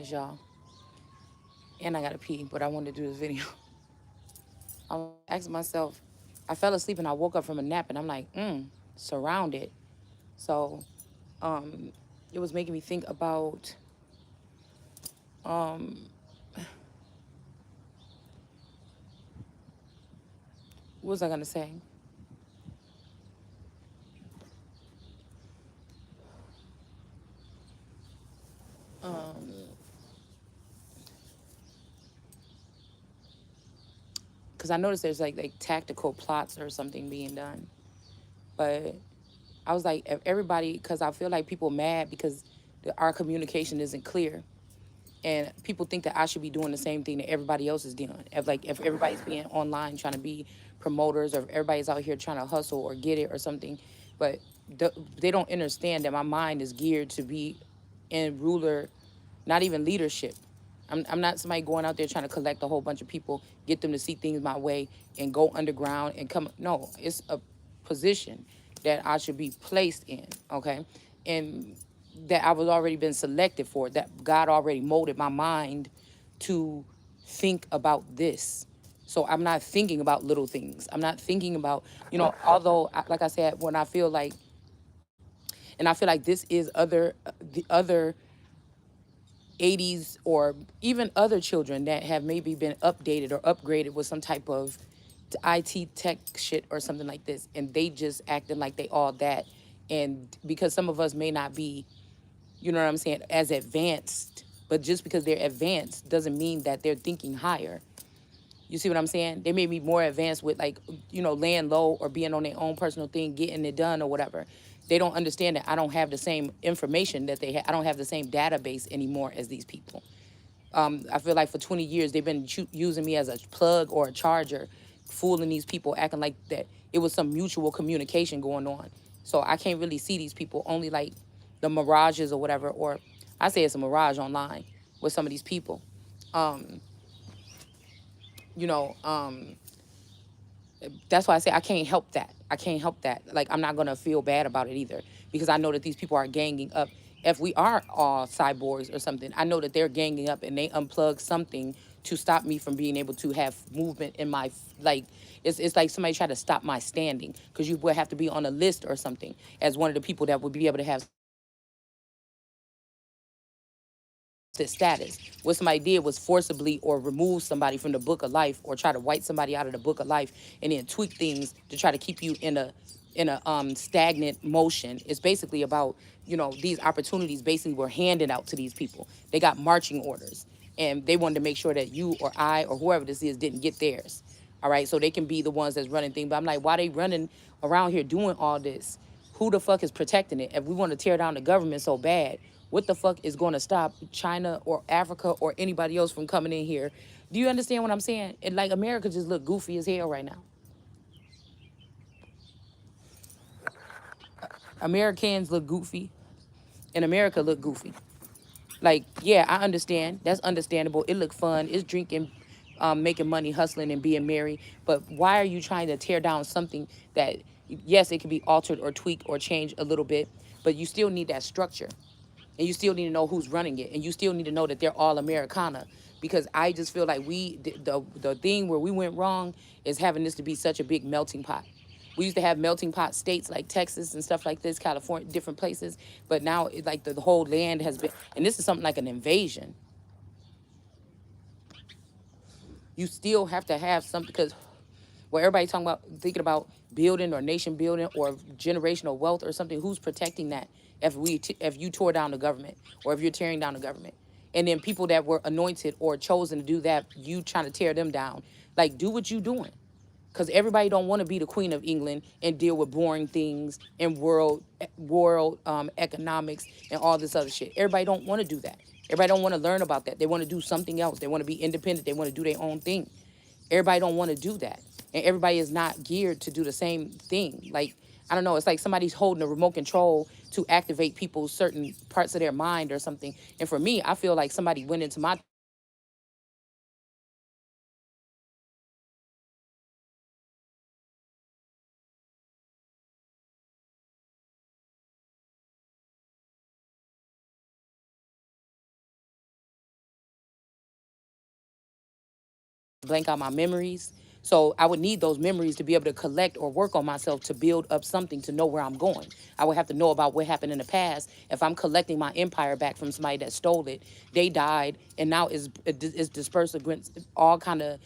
y'all. And I gotta pee, but I wanted to do this video. I'm asking myself, I fell asleep and I woke up from a nap and I'm like, surrounded. So um, it was making me think about, um, what was I gonna say? Because I noticed there's like tactical plots or something being done. But I was like, if everybody, because I feel like people mad because our communication isn't clear. And people think that I should be doing the same thing that everybody else is doing. If everybody's being online trying to be promoters, or if everybody's out here trying to hustle or get it or something, but they don't understand that my mind is geared to be in ruler, not even leadership. I'm not somebody going out there trying to collect a whole bunch of people, get them to see things my way, and go underground and come. No, it's a position that I should be placed in, okay? And that I was already been selected for, that God already molded my mind to think about this. So I'm not thinking about little things. I'm not thinking about, although, like I said, when I feel like, and I feel like this is the other 80s or even other children that have maybe been updated or upgraded with some type of IT tech shit or something like this, and they just acting like they all that. And because some of us may not be, you know what I'm saying, as advanced, but just because they're advanced doesn't mean that they're thinking higher. You see what I'm saying? They may be more advanced with, like, laying low or being on their own personal thing, getting it done or whatever. They don't understand that I don't have the same information that they have. I don't have the same database anymore as these people. I feel like for 20 years they've been using me as a plug or a charger, fooling these people, acting like that it was some mutual communication going on. So I can't really see these people, only like the mirages or whatever, or I say it's a mirage online with some of these people. Um, you know, um, that's why I say I can't help that. I can't help that. Like, I'm not gonna feel bad about it either, because I know that these people are ganging up. If we are all cyborgs or something, I know that they're ganging up and they unplug something to stop me from being able to have movement in my, like, it's like somebody tried to stop my standing, because you would have to be on a list or something as one of the people that would be able to have this status. What somebody did was forcibly or remove somebody from the book of life, or try to wipe somebody out of the book of life, and then tweak things to try to keep you in a stagnant motion. It's basically about, these opportunities basically were handed out to these people. They got marching orders, and they wanted to make sure that you or I or whoever this is didn't get theirs. All right, so they can be the ones that's running things. But I'm like, why they running around here doing all this? Who the fuck is protecting it? If we want to tear down the government so bad, what the fuck is going to stop China or Africa or anybody else from coming in here? Do you understand what I'm saying? And like, America just look goofy as hell right now. Americans look goofy, and America look goofy. Like, yeah, I understand. That's understandable. It look fun. It's drinking, making money, hustling, and being merry. But why are you trying to tear down something that, yes, it can be altered or tweaked or changed a little bit, but you still need that structure, and you still need to know who's running it, and you still need to know that they're all Americana. Because I just feel like the thing where we went wrong is having this to be such a big melting pot. We used to have melting pot states like Texas and stuff like this, California, different places, but now like the whole land has been, and this is something like an invasion. You still have to have something, because where everybody talking about, thinking about building or nation building or generational wealth or something, who's protecting that if you tore down the government, or if you're tearing down the government, and then people that were anointed or chosen to do that, you trying to tear them down? Like, do what you doing, because everybody don't want to be the Queen of England and deal with boring things and world economics and all this other shit. Everybody don't want to do that. Everybody don't want to learn about that. They want to do something else. They want to be independent. They want to do their own thing. Everybody don't want to do that, and everybody is not geared to do the same thing. Like, I don't know, it's like somebody's holding a remote control to activate people's certain parts of their mind or something. And for me, I feel like somebody went into my blank out my memories. So I would need those memories to be able to collect or work on myself to build up something to know where I'm going. I would have to know about what happened in the past. If I'm collecting my empire back from somebody that stole it, they died, and now is dispersed against all kind of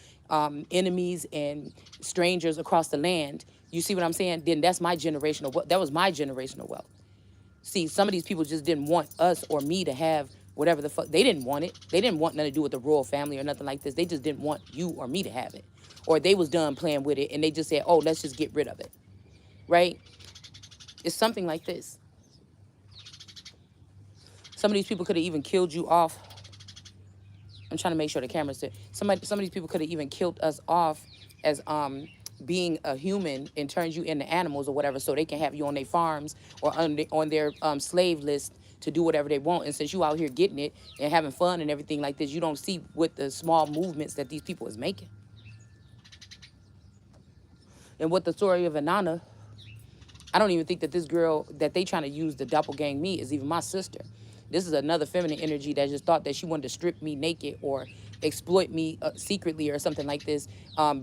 enemies and strangers across the land. You see what I'm saying? Then that's my generational wealth. That was my generational wealth. See, some of these people just didn't want us or me to have whatever the fuck. They didn't want it. They didn't want nothing to do with the royal family or nothing like this. They just didn't want you or me to have it. Or they was done playing with it and they just said, oh, let's just get rid of it. Right? It's something like this. Some of these people could have even killed you off. I'm trying to make sure the camera's there. Some of these people could have even killed us off as being a human and turned you into animals or whatever, so they can have you on their farms or on their slave list to do whatever they want. And since you out here getting it and having fun and everything like this, you don't see what the small movements that these people is making. And what the story of Anana, I don't even think that this girl that they trying to use to doppelgang me is even my sister. This is another feminine energy that just thought that she wanted to strip me naked or exploit me secretly or something like this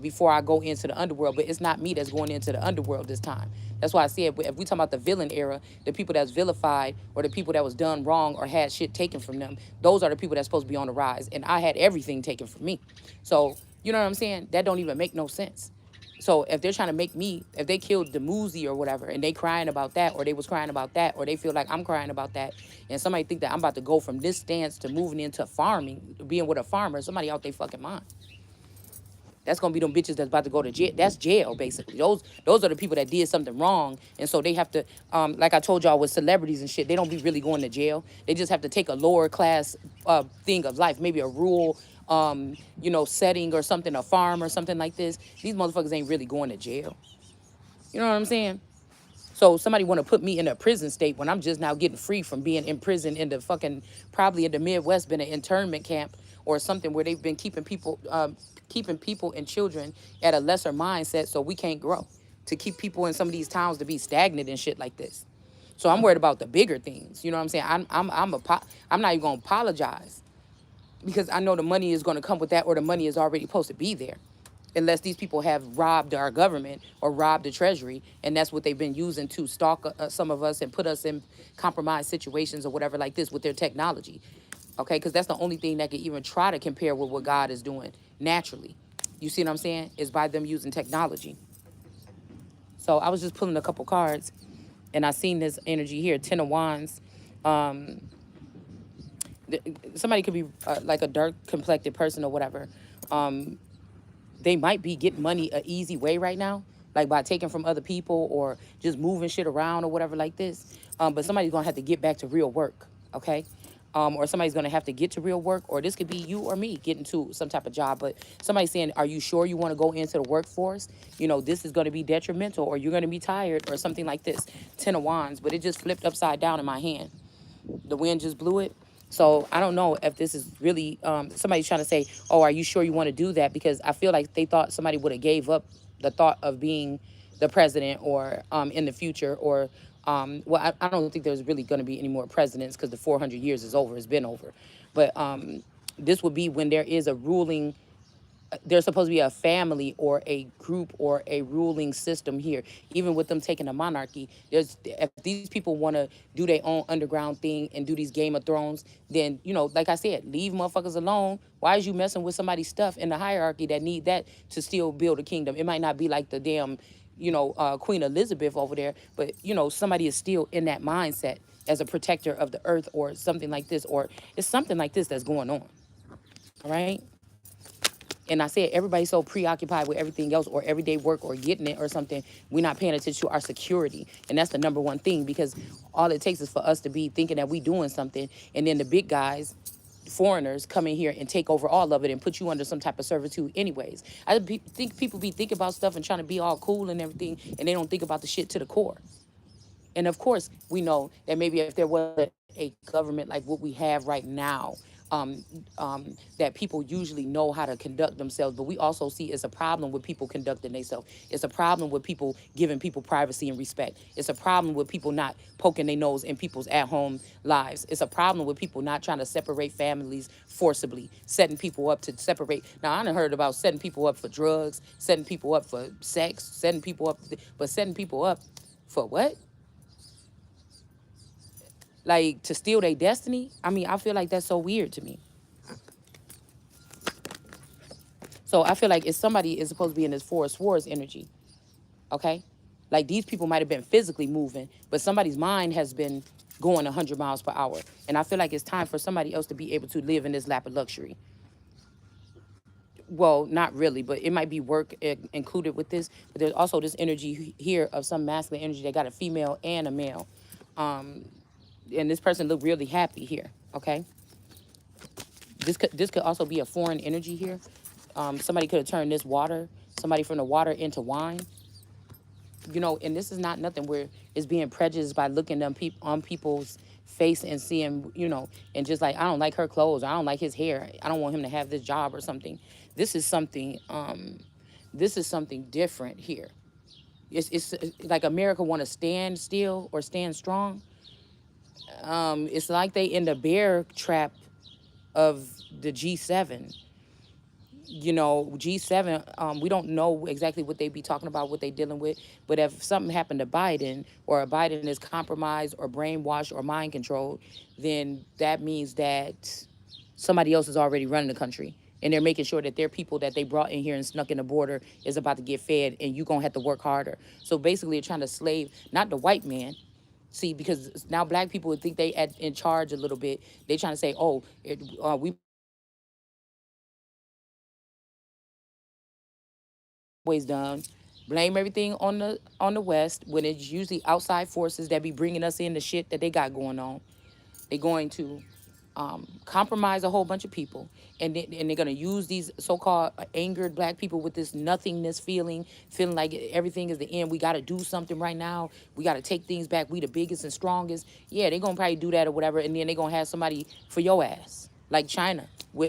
before I go into the underworld. But it's not me that's going into the underworld this time. That's why I said if we talk about the villain era, the people that's vilified or the people that was done wrong or had shit taken from them, those are the people that's supposed to be on the rise. And I had everything taken from me. So, you know what I'm saying? That don't even make no sense. So if they're trying to make me, if they killed the Muzi or whatever, and they crying about that, or they was crying about that, or they feel like I'm crying about that, and somebody think that I'm about to go from this stance to moving into farming, being with a farmer, somebody out their fucking mind. That's gonna be them bitches that's about to go to jail. That's jail, basically. Those are the people that did something wrong, and so they have to, like I told y'all with celebrities and shit, they don't be really going to jail. They just have to take a lower class thing of life, maybe a rural, setting or something, a farm or something like this. These motherfuckers ain't really going to jail. You know what I'm saying? So somebody want to put me in a prison state when I'm just now getting free from being in prison in the fucking, probably in the Midwest, been an internment camp or something where they've been keeping people and children at a lesser mindset so we can't grow. To keep people in some of these towns to be stagnant and shit like this. So I'm worried about the bigger things. You know what I'm saying? I'm not even gonna apologize because I know the money is gonna come with that, or the money is already supposed to be there, unless these people have robbed our government or robbed the treasury, and that's what they've been using to stalk some of us and put us in compromised situations or whatever like this with their technology. Okay, because that's the only thing that can even try to compare with what God is doing naturally. You see what I'm saying? Is by them using technology. So I was just pulling a couple cards, and I seen this energy here, Ten of Wands. Um, Somebody could be like a dark complected person or whatever. They might be getting money a easy way right now, like by taking from other people or just moving shit around or whatever like this. But somebody's gonna have to get back to real work, okay? Or somebody's gonna have to get to real work, or this could be you or me getting to some type of job. But somebody's saying, are you sure you want to go into the workforce? You know, this is gonna be detrimental, or you're gonna be tired, or something like this. Ten of Wands, but it just flipped upside down in my hand. The wind just blew it. So I don't know if this is really somebody's trying to say, oh, are you sure you want to do that? Because I feel like they thought somebody would have gave up the thought of being the president or in the future, or I don't think there's really going to be any more presidents because the 400 years is over. It's been over. But this would be when there is a ruling, there's supposed to be a family or a group or a ruling system here. Even with them taking a monarchy, there's, if these people want to do their own underground thing and do these Game of Thrones, then, like I said, leave motherfuckers alone. Why is you messing with somebody's stuff in the hierarchy that need that to still build a kingdom? It might not be like the damn Queen Elizabeth over there, but somebody is still in that mindset as a protector of the earth or something like this, or it's something like this that's going on. All right. And I said, everybody's so preoccupied with everything else or everyday work or getting it or something, we're not paying attention to our security. And that's the number one thing, because all it takes is for us to be thinking that we doing something, and then the big guys, foreigners, come in here and take over all of it and put you under some type of servitude anyways. Think people be thinking about stuff and trying to be all cool and everything, and they don't think about the shit to the core. And of course, we know that maybe if there was a government like what we have right now, that people usually know how to conduct themselves. But we also see it's a problem with people conducting themselves. It's a problem with people giving people privacy and respect. It's a problem with people not poking their nose in people's at-home lives. It's a problem with people not trying to separate families forcibly, setting people up to separate. Now, I done heard about setting people up for drugs, setting people up for sex, setting people up, but setting people up for what? Like to steal their destiny? I mean, I feel like that's so weird to me. So I feel like if somebody is supposed to be in this forest wars energy, okay? Like these people might have been physically moving, but somebody's mind has been going 100 miles per hour. And I feel like it's time for somebody else to be able to live in this lap of luxury. Well, not really, but it might be work included with this. But there's also this energy here of some masculine energy that got a female and a male. And this person looked really happy here, okay? This could also be a foreign energy here. Somebody could have turned this water, somebody from the water into wine. And this is not nothing where it's being prejudiced by looking them on people's face and seeing, and just like I don't like her clothes, or I don't like his hair, I don't want him to have this job or something. This is something. This is something different here. It's like America want to stand still or stand strong. It's like they in the bear trap of the G7. G7, we don't know exactly what they be talking about, what they dealing with. But if something happened to Biden, or Biden is compromised or brainwashed or mind controlled, then that means that somebody else is already running the country. And they're making sure that their people that they brought in here and snuck in the border is about to get fed, and you going to have to work harder. So basically, they're trying to slave, not the white man. See, because now black people would think they in charge a little bit. They trying to say, oh, we always done. Blame everything on the West when it's usually outside forces that be bringing us in the shit that they got going on. They're going to compromise a whole bunch of people, and they're going to use these so-called angered black people with this nothingness feeling like everything is the end. We got to do something right now. We got to take things back. We the biggest and strongest. Yeah, they're going to probably do that or whatever, and then they're going to have somebody for your ass, like China with